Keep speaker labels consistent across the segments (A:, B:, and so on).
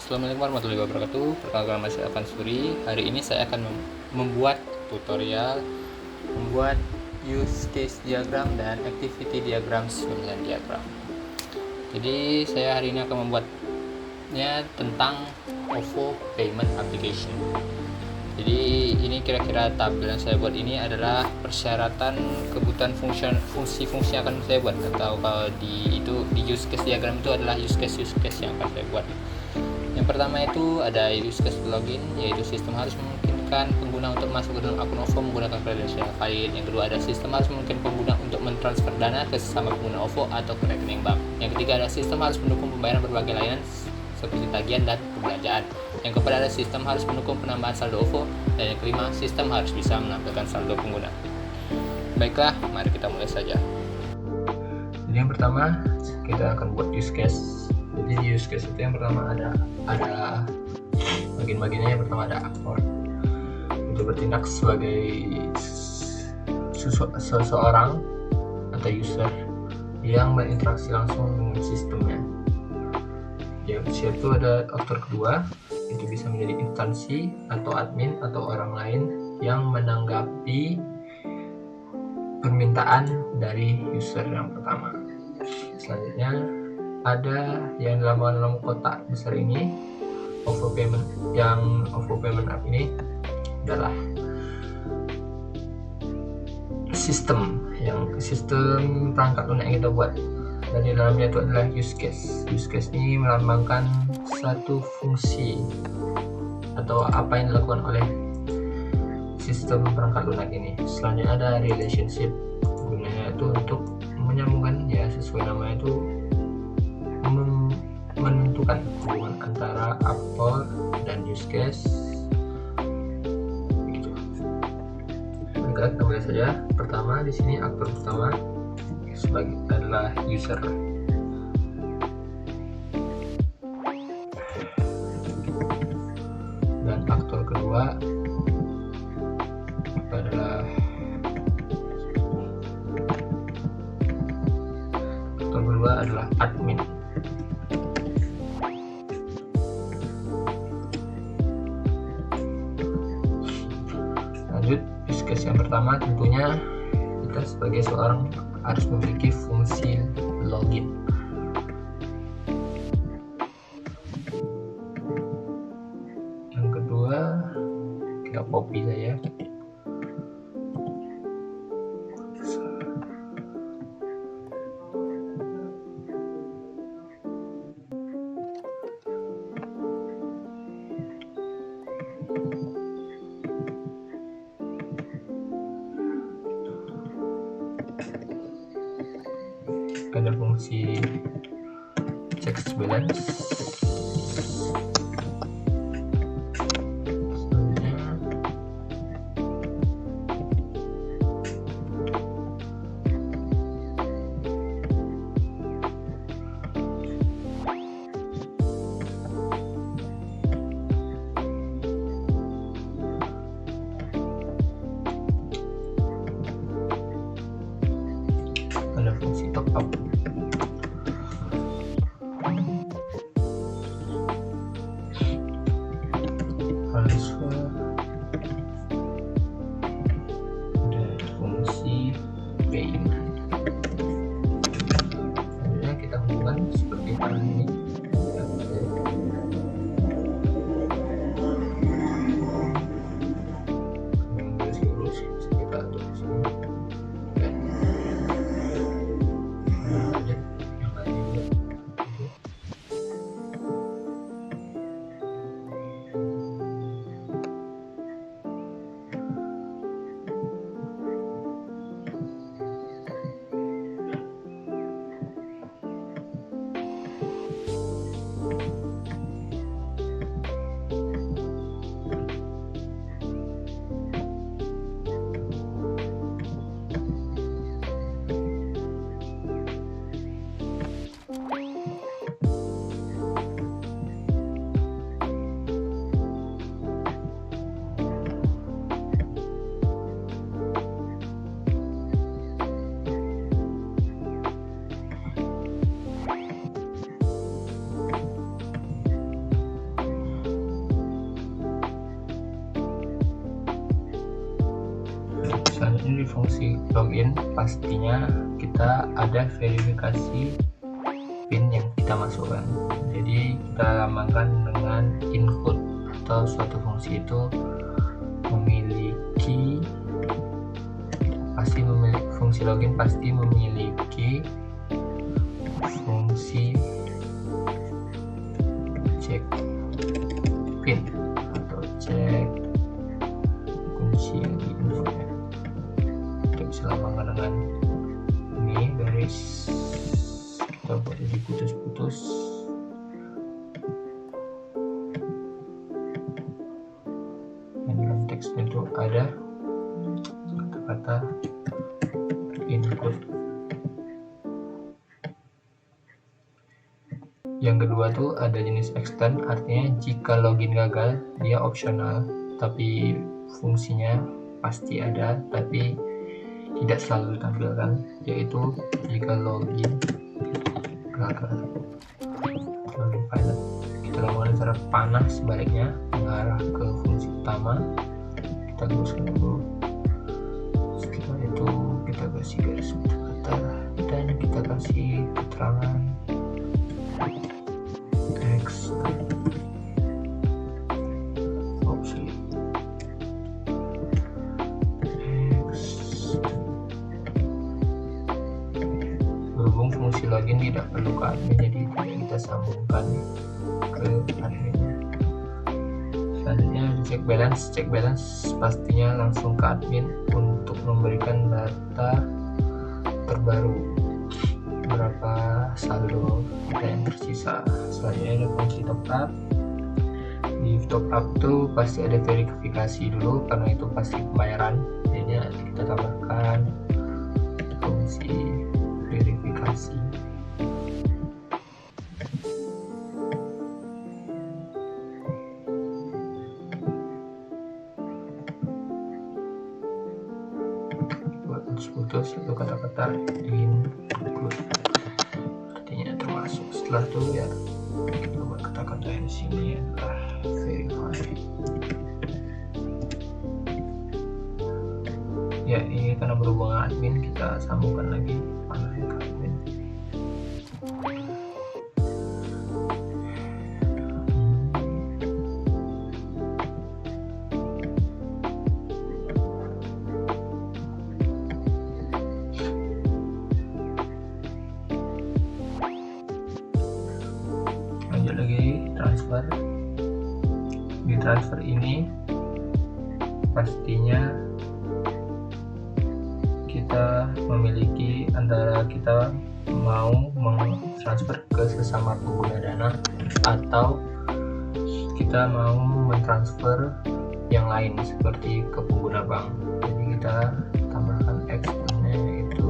A: Assalamualaikum warahmatullahi wabarakatuh. Perkenalkan, nama saya Avan Suri. Hari ini saya akan membuat tutorial membuat use case diagram dan activity diagram Venn diagram. Jadi saya hari ini akan membuatnya tentang OVO Payment Application. Jadi ini kira-kira tabel yang saya buat ini adalah persyaratan kebutuhan fungsi-fungsi yang akan saya buat, atau kalau di use case diagram itu adalah use case yang akan saya buat. Yang pertama itu ada use case login, yaitu sistem harus memungkinkan pengguna untuk masuk ke dalam akun OVO menggunakan kredensial valid. Yang kedua ada sistem harus memungkinkan pengguna untuk mentransfer dana ke sesama pengguna OVO atau ke rekening bank. Yang ketiga ada sistem harus mendukung pembayaran berbagai layanan seperti tagihan dan pembelanjaan. Yang keempat ada sistem harus mendukung penambahan saldo OVO. Dan yang kelima, sistem harus bisa menampilkan saldo pengguna. Baiklah, mari kita mulai saja. Jadi yang pertama kita akan buat use case. Jadi di use case itu yang pertama ada bagian-bagiannya. Yang pertama ada aktor, itu bertindak sebagai seseorang atau user yang berinteraksi langsung dengan sistemnya. Yang itu ada aktor kedua, itu bisa menjadi instansi atau admin atau orang lain yang menanggapi permintaan dari user yang pertama. Selanjutnya ada yang dalam kotak besar ini, OVO Payment App ini adalah sistem perangkat lunak yang kita buat, dan di dalamnya itu adalah use case. Use case ini melambangkan satu fungsi atau apa yang dilakukan oleh sistem perangkat lunak ini. Selanjutnya ada relationship, gunanya itu untuk menyambungkan, ya sesuai namanya itu menentukan hubungan antara aktor dan use case. Begitu. Kita mulai saja. Pertama di sini aktor pertama sebagai adalah user. Dan aktor kedua adalah admin. Lanjut, use case yang pertama tentunya kita sebagai seorang harus memiliki fungsi login. Yang kedua kita copy saja. Ada fungsi check balance. Ada fungsi top up. Transfer. Ada fungsi payment. Selanjutnya kita hubungkan seperti pada ini. di fungsi login pastinya kita ada verifikasi PIN yang kita masukkan. Jadi kita lambangkan dengan include, atau suatu fungsi itu fungsi login pasti memiliki fungsi cek PIN atau cek kunci yang di info. Kita bisa lambangkan dengan ini garis, kita buat jadi putus-putus. Dan dalam teksnya itu ada kata-kata input. Yang kedua tuh ada jenis extend, artinya jika login gagal dia opsional, tapi fungsinya pasti ada, tapi tidak selalu ditampilkan, yaitu jika login gagal. Login pilot kita lakukan secara panah sebaliknya mengarah ke fungsi utama. Kita teruskan dulu. Setelah itu kita kasih garis datar dan kita kasih keterangan X opsi X. Berhubung fungsi login tidak perlu ke admin, jadi tidak kita sambungkan ke adminnya. Selanjutnya cek balance pastinya langsung ke admin untuk memberikan data terbaru, berapa saldo kita yang tersisa. Selanjutnya ada fungsi top up. Di top up tuh pasti ada verifikasi dulu karena itu pasti pembayaran, jadi kita tambahkan fungsi verifikasi. Putus itu kata-kata include, artinya termasuk. Setelah itu ya kita buat kata-kata yang di sini adalah verify. Ya ini karena berhubungan admin, kita sambungkan lagi panahnya ke admin. Lagi transfer. Di transfer ini pastinya kita memiliki antara kita mau mentransfer ke sesama pengguna Dana atau kita mau mentransfer yang lain seperti ke pengguna bank. Jadi kita tambahkan X-nya itu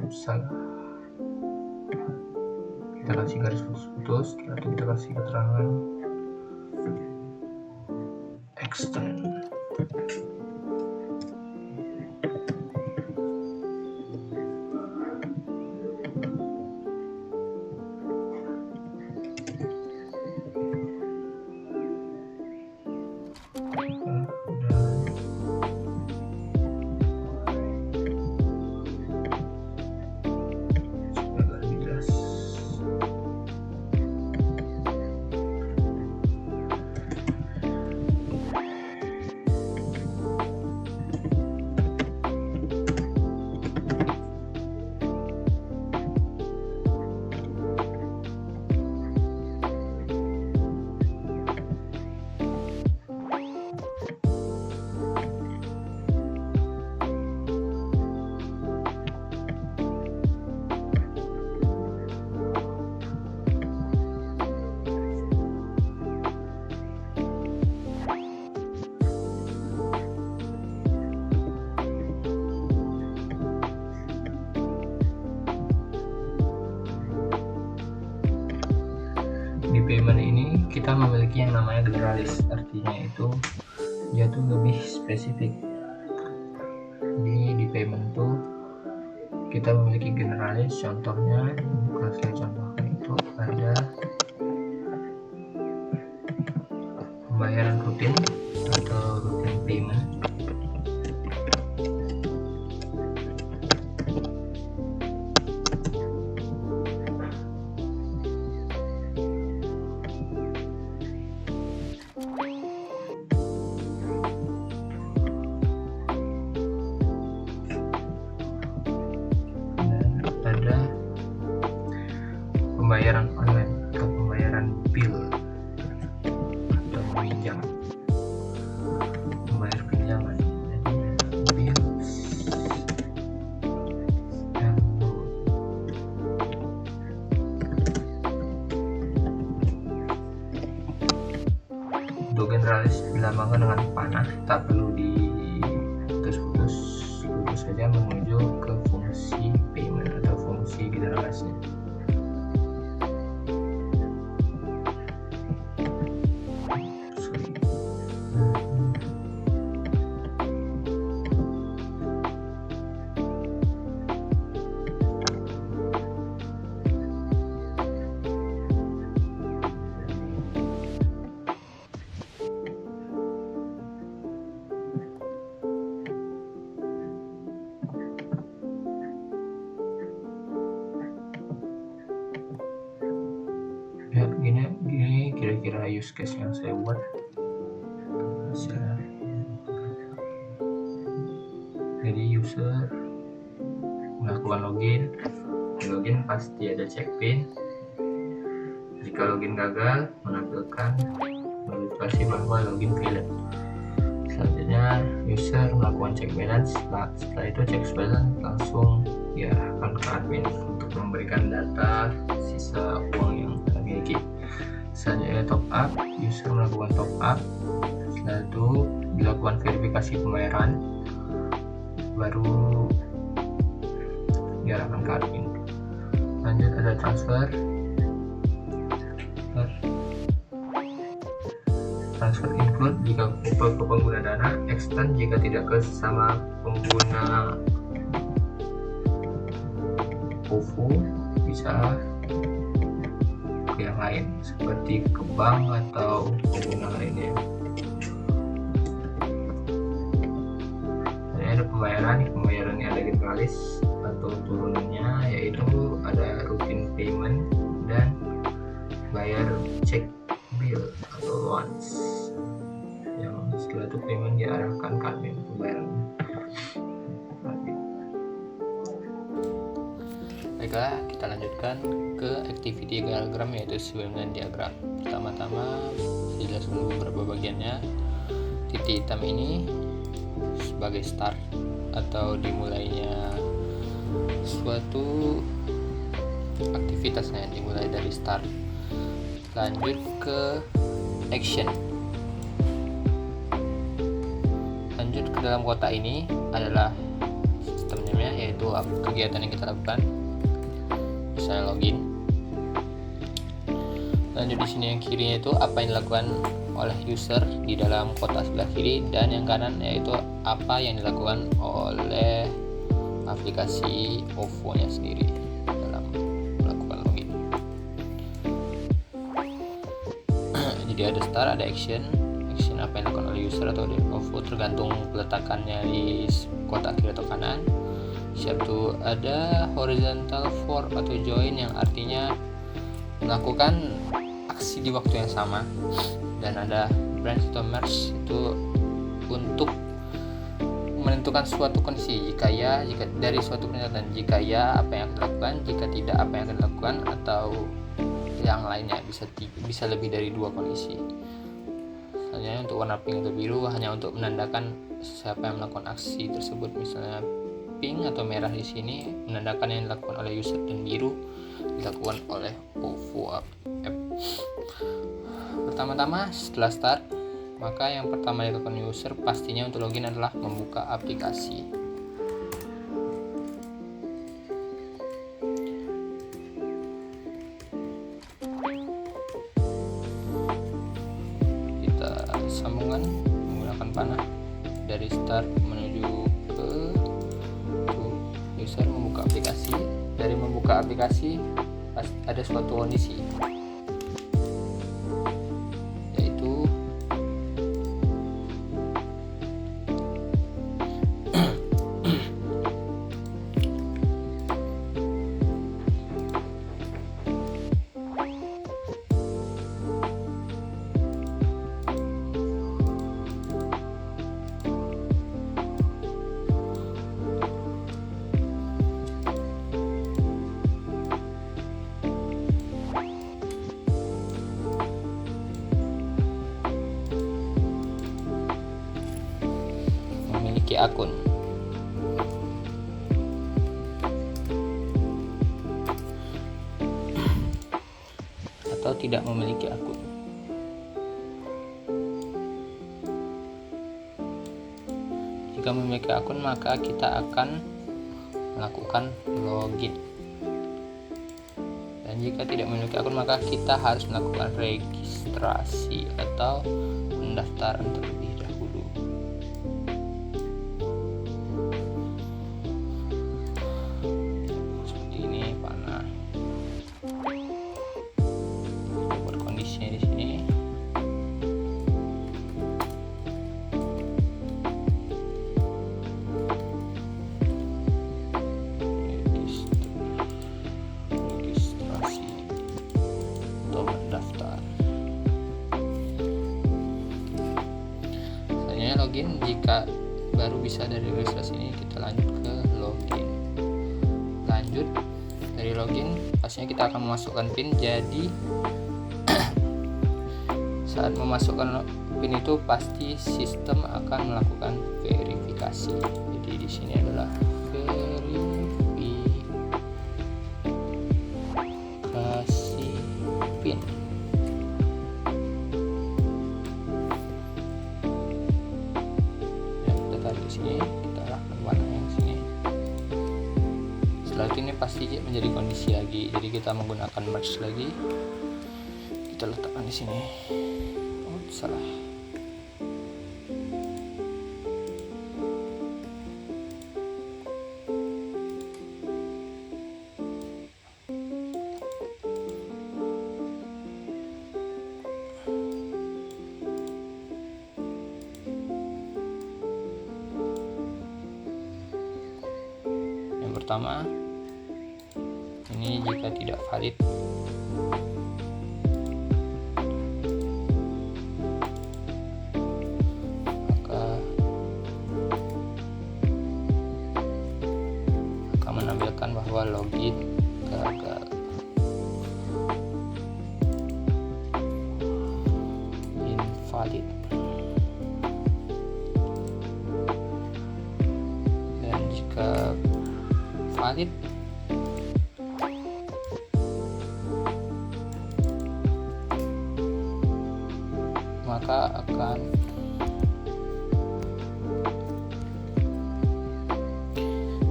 A: salah. Kita kasih garis putus-putus, setelah itu kita kasih keterangan extend. namanya generalis, artinya itu dia tuh lebih spesifik. Di payment tuh kita memiliki generalis, contohnya bukan saya contohkan, itu ada pembayaran rutin atau rutin payment. Pembayaran online atau pembayaran bill atau meminjam, membayar pinjaman. Jadi bills dan untuk generalis dilambangkan dengan panah, tak perlu diputus-putus, lurus saja menuju ke fungsi payment atau fungsi generalisnya. Ya, gini kira-kira use case yang saya buat. Jadi user melakukan login pasti ada check pin. Jika login gagal, menampilkan notifikasi bahwa login failed. Selanjutnya user melakukan check balance, setelah itu check balance langsung diarahkan ke admin untuk memberikan data sisa uang yang kita miliki. Selanjutnya top up, user melakukan top up, setelah itu dilakukan verifikasi pembayaran, baru diarahkan ke admin. Lanjut ada transfer include jika ke pengguna dana, extend jika tidak ke sesama pengguna OVO, bisa ke yang lain seperti ke bank atau pengguna lainnya. Dan ada pembayarannya ada generalis atau turunannya, yaitu ada routine payment dan bayar check bill atau loans, yang setelah itu payment diarahkan ke admin pembayarannya. Baiklah, kita lanjutkan ke activity diagram, yaitu Swimlane diagram. Pertama-tama dijelaskan dulu beberapa bagiannya. Titik hitam ini sebagai start atau dimulainya suatu aktivitasnya, dimulai dari start. Lanjut ke action. Lanjut ke dalam kotak ini adalah sistemnya, yaitu kegiatan yang kita lakukan, misalnya login. Lanjut di sini yang kirinya itu apa yang dilakukan oleh user di dalam kotak sebelah kiri, dan yang kanan yaitu apa yang dilakukan oleh aplikasi OVO-nya sendiri dalam melakukan login. Jadi ada start, ada action apa yang dilakukan oleh user atau di OVO tergantung peletakannya di kotak kiri atau kanan. Satu ada horizontal for atau join, yang artinya melakukan aksi di waktu yang sama, dan ada branch atau merge itu untuk menentukan suatu kondisi, jika dari suatu pernyataan, jika ya apa yang akan dilakukan, jika tidak apa yang akan dilakukan, atau yang lainnya, bisa lebih dari dua kondisi. Misalnya untuk warna pink atau biru hanya untuk menandakan siapa yang melakukan aksi tersebut, misalnya pink atau merah di sini menandakan yang dilakukan oleh user, dan biru dilakukan oleh OVO app. Pertama-tama setelah start, maka yang pertama dilakukan user pastinya untuk login adalah membuka aplikasi. dari start menuju ke user membuka aplikasi. Dari membuka aplikasi ada suatu kondisi, yaitu memiliki akun. Atau tidak memiliki akun. Jika memiliki akun, maka kita akan melakukan login. Dan jika tidak memiliki akun, maka kita harus melakukan registrasi atau pendaftaran terlebih dahulu. Seperti ini panah. Kita buat kondisinya di sini. Registrasi atau mendaftar. Selanjutnya login. Jika baru bisa dari registrasi ini, kita lanjut ke login. Lanjut dari login, pastinya kita akan memasukkan PIN. Jadi saat memasukkan PIN itu pasti sistem akan melakukan verifikasi. Jadi di sini adalah verifikasi PIN. Ya, kita tarik di sini, kita arahkan warna yang sini. Setelah itu ini pasti menjadi kondisi lagi. Jadi kita menggunakan merge lagi. Kita letakkan di sini. Oh, salah. Yang pertama, ini jika tidak valid, maka akan menampilkan bahwa login gagal. Invalid. Dan jika valid, maka akan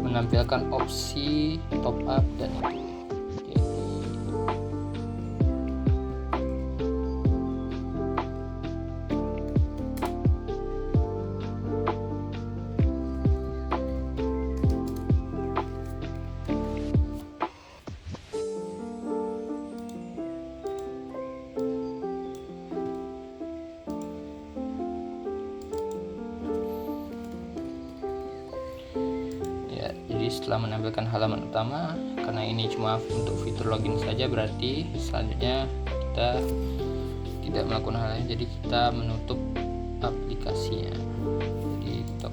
A: menampilkan opsi top up dan itu. Jadi setelah menampilkan halaman utama, karena ini cuma untuk fitur login saja, berarti selanjutnya kita tidak melakukan hal lain. Jadi kita menutup aplikasinya. Jadi kita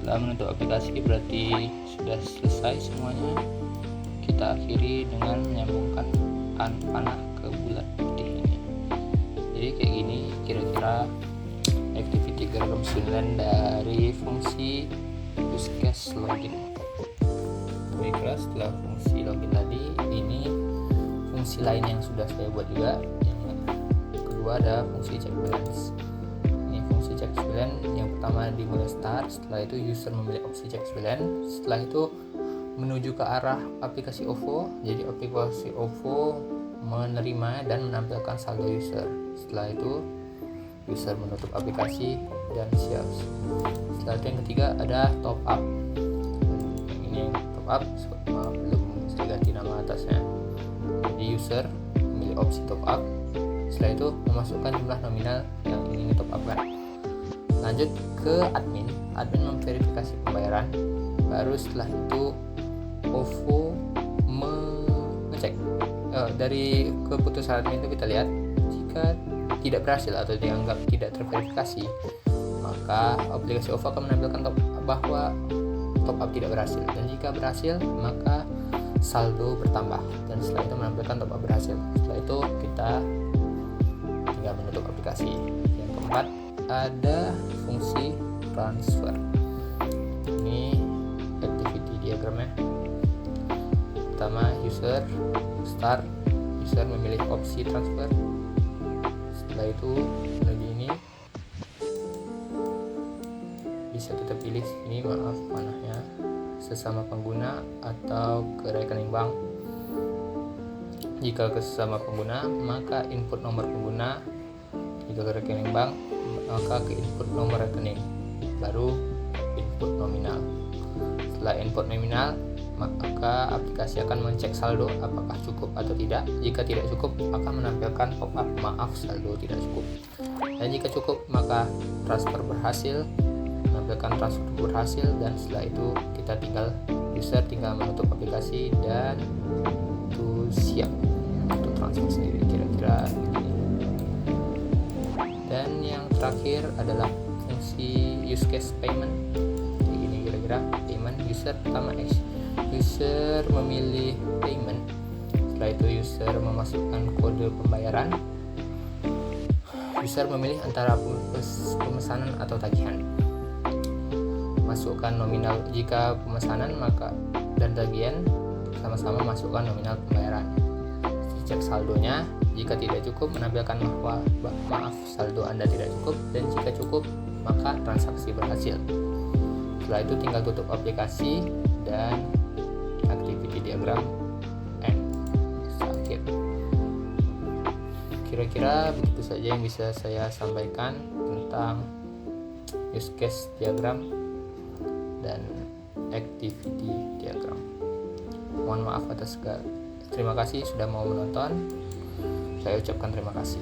A: setelah menutup aplikasi berarti sudah selesai semuanya. Kita akhiri dengan menyambungkan panah ke bulat putih ini. Jadi kayak gini kira-kira activity diagram Swinland dari fungsi use case login. Baiklah, setelah fungsi login tadi, ini fungsi lain yang sudah saya buat juga. Yang kedua ada fungsi check balance. Ini check balance. Yang pertama dimulai start, setelah itu user memilih opsi check balance, setelah itu menuju ke arah aplikasi OVO. Jadi aplikasi OVO menerima dan menampilkan saldo user. Setelah itu user menutup aplikasi dan siap. Setelah itu yang ketiga ada top up. Ini top up, belum saya ganti nama atasnya. Jadi user memilih opsi top up, setelah itu memasukkan jumlah nominal yang ingin di top upkan. Lanjut ke admin memverifikasi pembayaran. Baru setelah itu OVO mengecek. Dari keputusan admin itu kita lihat, jika tidak berhasil atau dianggap tidak terverifikasi, maka aplikasi OVO akan menampilkan bahwa top up tidak berhasil, dan jika berhasil maka saldo bertambah, dan setelah itu menampilkan top up berhasil. Setelah itu kita tinggal menutup aplikasi. Yang keempat ada fungsi transfer. Ini activity diagramnya. Pertama user start, user memilih opsi transfer. Setelah itu menuju ini bisa kita pilih ini, maaf panahnya, sesama pengguna atau ke rekening bank. Jika ke sesama pengguna maka input nomor pengguna, jika ke rekening bank maka ke input nomor rekening, baru input nominal. Setelah input nominal maka aplikasi akan mengecek saldo apakah cukup atau tidak. Jika tidak cukup maka menampilkan pop-up maaf saldo tidak cukup, dan jika cukup maka transfer berhasil, menampilkan transfer berhasil. Dan setelah itu kita user tinggal menutup aplikasi dan itu siap untuk transfer sendiri, kira-kira begini. Dan yang terakhir adalah fungsi use case payment. Kayak gini kira-kira payment. User pertama user memilih payment, setelah itu user memasukkan kode pembayaran. User memilih antara pemesanan atau tagihan. Masukkan nominal jika pemesanan maka dan tagihan, sama-sama masukkan nominal pembayaran. Dicek saldonya, jika tidak cukup menampilkan bahwa maaf saldo Anda tidak cukup, dan jika cukup maka transaksi berhasil. Setelah itu tinggal tutup aplikasi dan activity diagram end. Sakit. Kira-kira begitu saja yang bisa saya sampaikan tentang use case diagram dan activity diagram. Mohon maaf atas segala. Terima kasih sudah mau menonton. Saya ucapkan terima kasih.